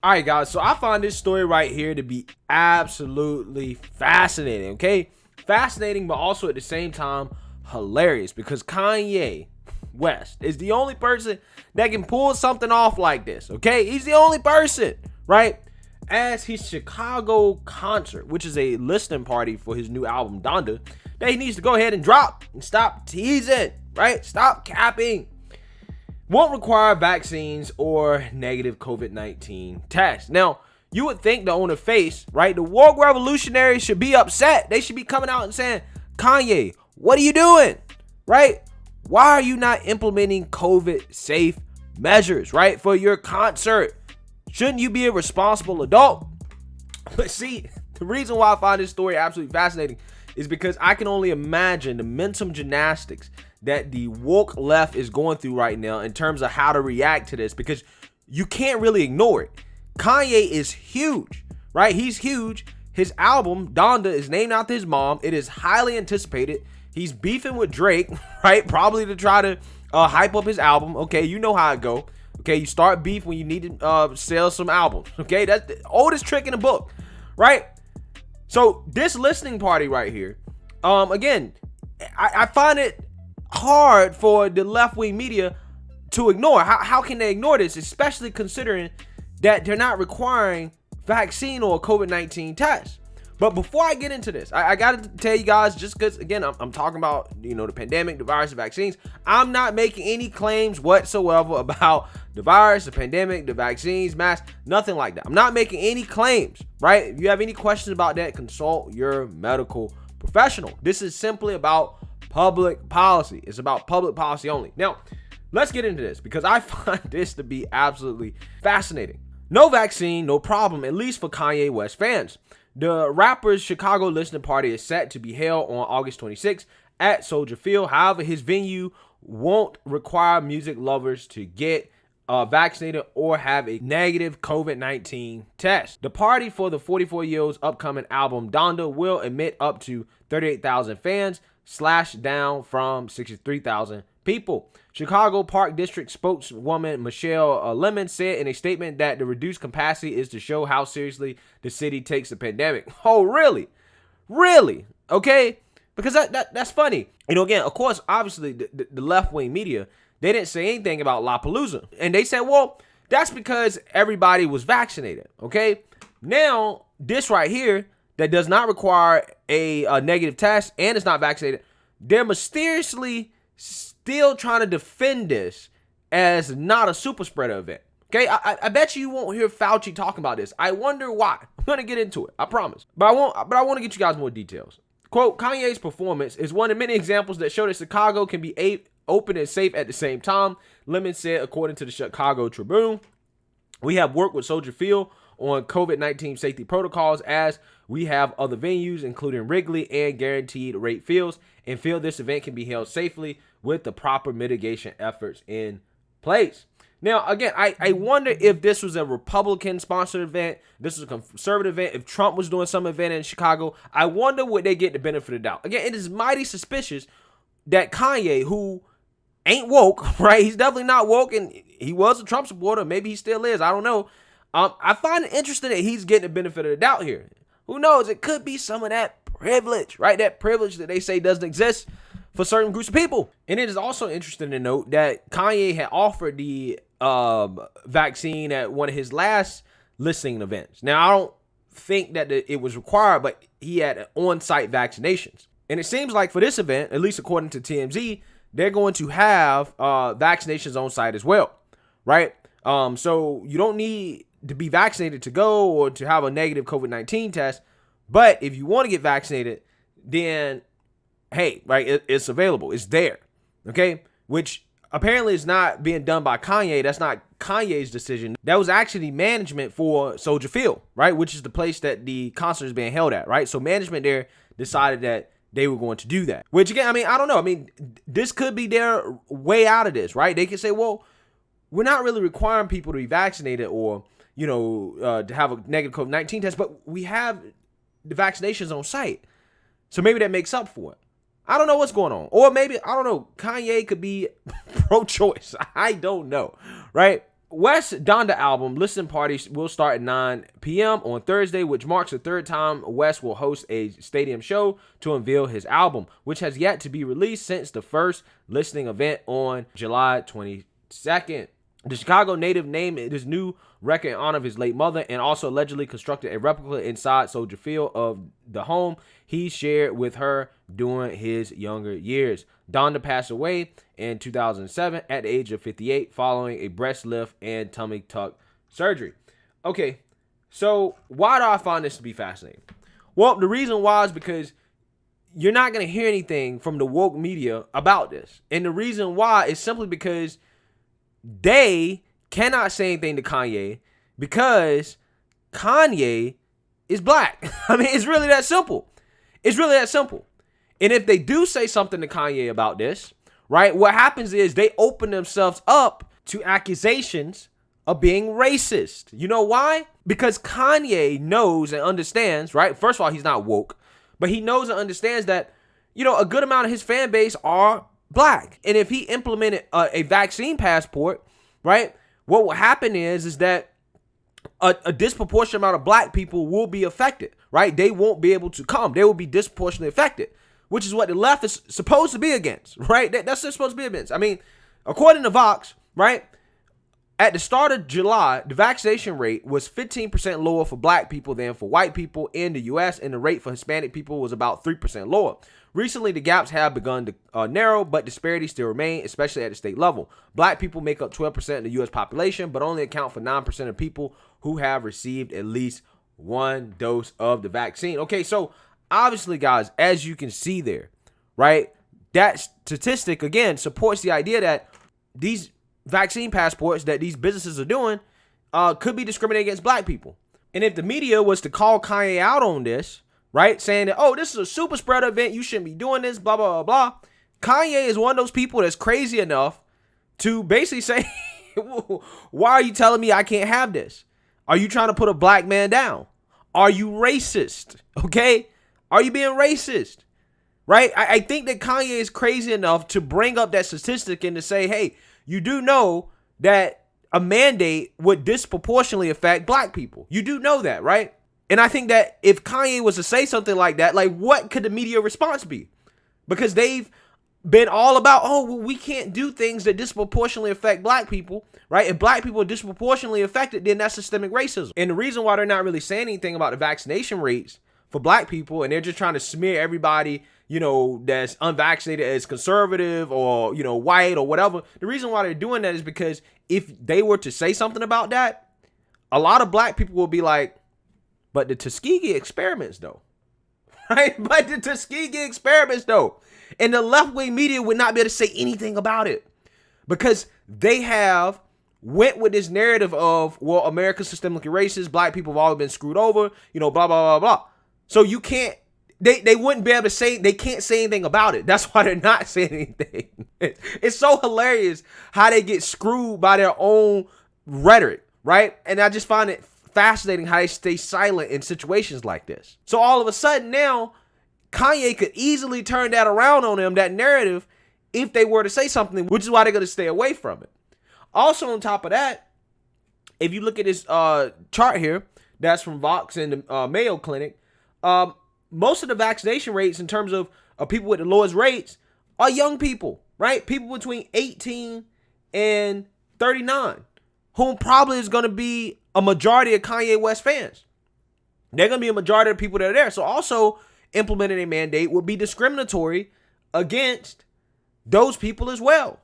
All right, guys. So I find this story right here to be absolutely fascinating. Okay, fascinating, but also at the same time hilarious because Kanye West is the only person that can pull something off like this. Okay, he's the only person, right? As his Chicago concert, which is a listening party for his new album Donda, that he needs to go ahead and drop and stop teasing, right? Stop capping. Won't require vaccines or negative COVID-19 tests. Now, you would think that on the face, right, the woke revolutionaries should be upset. They should be coming out and saying, Kanye, what are you doing? Right? Why are you not implementing COVID safe measures, right, for your concert? Shouldn't you be a responsible adult? But see, the reason why I find this story absolutely fascinating is because I can only imagine the mental gymnastics that the woke left is going through right now in terms of how to react to this, because you can't really ignore it. Kanye is huge, right? He's huge. His album, Donda, is named after his mom. It is highly anticipated. He's beefing with Drake, right? Probably to try to hype up his album. Okay, you know how it go. Okay, you start beef when you need to sell some albums. Okay, that's the oldest trick in the book, right? So this listening party right here, again, I find it hard for the left-wing media to ignore. How can they ignore this, especially considering that they're not requiring vaccine or COVID-19 tests? But before I get into this, I got to tell you guys, just because, again, I'm talking about, the pandemic, the virus, the vaccines. I'm not making any claims whatsoever about the virus, the pandemic, the vaccines, masks, nothing like that. I'm not making any claims, right? If you have any questions about that, consult your medical professional. This is simply about public policy. It's about public policy only. Now, let's get into this because I find this to be absolutely fascinating. No vaccine, no problem, at least for Kanye West fans. The rapper's Chicago listening party is set to be held on August 26th at Soldier Field. However, his venue won't require music lovers to get vaccinated or have a negative COVID-19 test. The party for the 44-year-old's upcoming album Donda will admit up to 38,000 fans, slashed down from 63,000 people. Chicago Park District spokeswoman Michele Lemons said in a statement that the reduced capacity is to show how seriously the city takes the pandemic. Oh, really? Really? Okay? Because that's funny. Again, of course, obviously, the left-wing media, they didn't say anything about Lollapalooza. And they said, well, that's because everybody was vaccinated. Okay? Now, this right here, that does not require a negative test and is not vaccinated, they're mysteriously still trying to defend this as not a super spreader event. Okay, I bet you won't hear Fauci talking about this. I wonder why. I'm gonna get into it, I promise. But I want to get you guys more details. Quote, Kanye's performance is one of many examples that show that Chicago can be open and safe at the same time. Lemon said, according to the Chicago Tribune, we have worked with Soldier Field on COVID-19 safety protocols as we have other venues, including Wrigley and guaranteed rate fields, and feel this event can be held safely with the proper mitigation efforts in place. Now, again, I wonder if this was a Republican-sponsored event, this was a conservative event, if Trump was doing some event in Chicago, I wonder would they get the benefit of the doubt. Again, it is mighty suspicious that Kanye, who ain't woke, right? He's definitely not woke, and he was a Trump supporter. Maybe he still is. I don't know. I find it interesting that he's getting the benefit of the doubt here. Who knows? It could be some of that privilege, right? That privilege that they say doesn't exist for certain groups of people. And it is also interesting to note that Kanye had offered the vaccine at one of his last listening events. Now, I don't think that it was required, but he had on-site vaccinations. And it seems like for this event, at least according to TMZ, they're going to have vaccinations on site as well, right? So you don't need to be vaccinated to go or to have a negative COVID-19 test. But if you want to get vaccinated, then, hey, right, it's available. It's there, okay? Which apparently is not being done by Kanye. That's not Kanye's decision. That was actually management for Soldier Field, right? Which is the place that the concert is being held at, right? So management there decided that they were going to do that. Which, again, I mean, I don't know. I mean, this could be their way out of this, right? They could say, well, we're not really requiring people to be vaccinated or, to have a negative COVID-19 test, but we have the vaccinations on site. So maybe that makes up for it. I don't know what's going on. Or maybe, I don't know, Kanye could be pro-choice. I don't know, right? West's Donda album listening parties will start at 9 p.m. on Thursday, which marks the third time West will host a stadium show to unveil his album, which has yet to be released since the first listening event on July 22nd. The Chicago native named his new record in honor of his late mother and also allegedly constructed a replica inside Soldier Field of the home he shared with her during his younger years. Donda passed away in 2007 at the age of 58 following a breast lift and tummy tuck surgery. Okay, so why do I find this to be fascinating? Well, the reason why is because you're not going to hear anything from the woke media about this. And the reason why is simply because they cannot say anything to Kanye because Kanye is black. I mean, it's really that simple. It's really that simple. And if they do say something to Kanye about this, right, what happens is they open themselves up to accusations of being racist. You know why? Because Kanye knows and understands, right? First of all, he's not woke, but he knows and understands that, you know, a good amount of his fan base are black. And if he implemented a vaccine passport, right, what will happen is that a disproportionate amount of black people will be affected, right? They won't be able to come. They will be disproportionately affected, which is what the left is supposed to be against, right? That's what it's supposed to be against. I mean, according to Vox, right, at the start of July, the vaccination rate was 15% lower for black people than for white people in the U.S., and the rate for Hispanic people was about 3% lower. Recently, the gaps have begun to narrow, but disparities still remain, especially at the state level. Black people make up 12% of the U.S. population, but only account for 9% of people who have received at least one dose of the vaccine. Okay, so obviously, guys, as you can see there, right, that statistic, again, supports the idea that these vaccine passports that these businesses are doing could be discriminating against black people. And if the media was to call Kanye out on this, right, saying that, oh, this is a super spreader event, you shouldn't be doing this, blah, blah, blah, blah. Kanye is one of those people that's crazy enough to basically say, why are you telling me I can't have this? Are you trying to put a black man down? Are you racist? Okay? Are you being racist? Right? I think that Kanye is crazy enough to bring up that statistic and to say, hey, you do know that a mandate would disproportionately affect black people. You do know that, right? And I think that if Kanye was to say something like that, like, what could the media response be? Because they've been all about, oh, well, we can't do things that disproportionately affect black people, right? If black people are disproportionately affected, then that's systemic racism. And the reason why they're not really saying anything about the vaccination rates for black people, and they're just trying to smear everybody, you know, that's unvaccinated as conservative or, you know, white or whatever. The reason why they're doing that is because if they were to say something about that, a lot of black people will be like, but the Tuskegee experiments though, right? But the Tuskegee experiments though. And the left-wing media would not be able to say anything about it because they have went with this narrative of, well, America's systemically racist, black people have always been screwed over, you know, blah, blah, blah, blah. So you can't, they wouldn't be able to say, they can't say anything about it. That's why they're not saying anything. It's so hilarious how they get screwed by their own rhetoric, right? And I just find it fascinating how they stay silent in situations like this. So all of a sudden now, Kanye could easily turn that around on them, that narrative, if they were to say something, which is why they're going to stay away from it. Also, on top of that, if you look at this chart here, that's from Vox and the Mayo Clinic, most of the vaccination rates in terms of people with the lowest rates are young people, right? People between 18 and 39, whom probably is going to be a majority of Kanye West fans. They're going to be a majority of people that are there. So also implementing a mandate would be discriminatory against those people as well,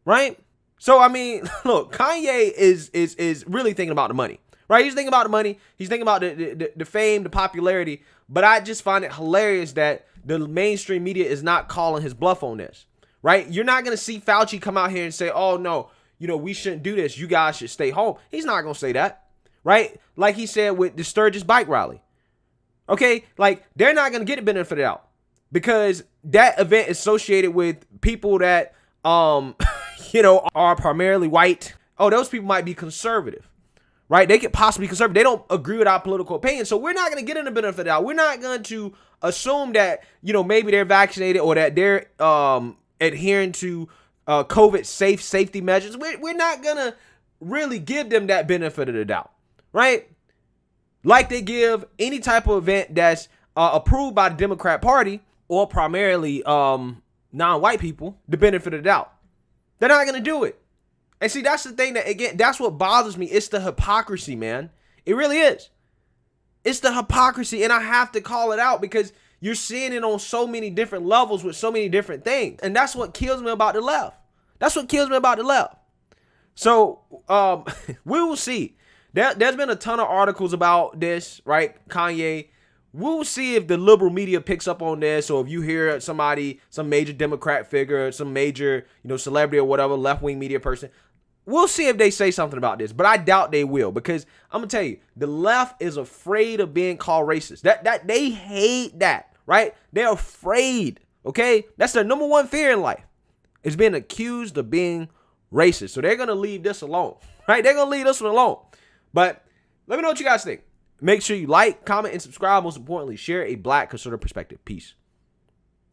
right? So, I mean, look, Kanye is really thinking about the money, right? He's thinking about the money. He's thinking about the fame, the popularity. But I just find it hilarious that the mainstream media is not calling his bluff on this, right? You're not going to see Fauci come out here and say, oh, no, you know, we shouldn't do this. You guys should stay home. He's not going to say that, right? Like he said with the Sturgis bike rally. Okay, like they're not going to get the benefit of the doubt because that event is associated with people that, you know, are primarily white. Oh, those people might be conservative, right? They could possibly be conservative. They don't agree with our political opinion. So we're not going to get in the benefit of the doubt. We're not going to assume that, you know, maybe they're vaccinated or that they're adhering to COVID safety measures. We're not going to really give them that benefit of the doubt, right? Like they give any type of event that's approved by the Democrat Party or primarily non-white people the benefit of the doubt. They're not going to do it. And see, that's the thing that, again, that's what bothers me. It's the hypocrisy, man. It really is. It's the hypocrisy, and I have to call it out because you're seeing it on so many different levels with so many different things. And that's what kills me about the left. That's what kills me about the left. So we will see. There's been a ton of articles about this, right? Kanye. We'll see if the liberal media picks up on this, or if you hear somebody, some major Democrat figure, some major, celebrity or whatever, left-wing media person. We'll see if they say something about this, but I doubt they will, because I'm gonna tell you, the left is afraid of being called racist. That they hate that, right? They're afraid. Okay, that's their number one fear in life, is being accused of being racist. So they're gonna leave this alone, right? They're gonna leave this one alone. But let me know what you guys think. Make sure you like, comment, and subscribe. Most importantly, share a Black conservative perspective. Peace.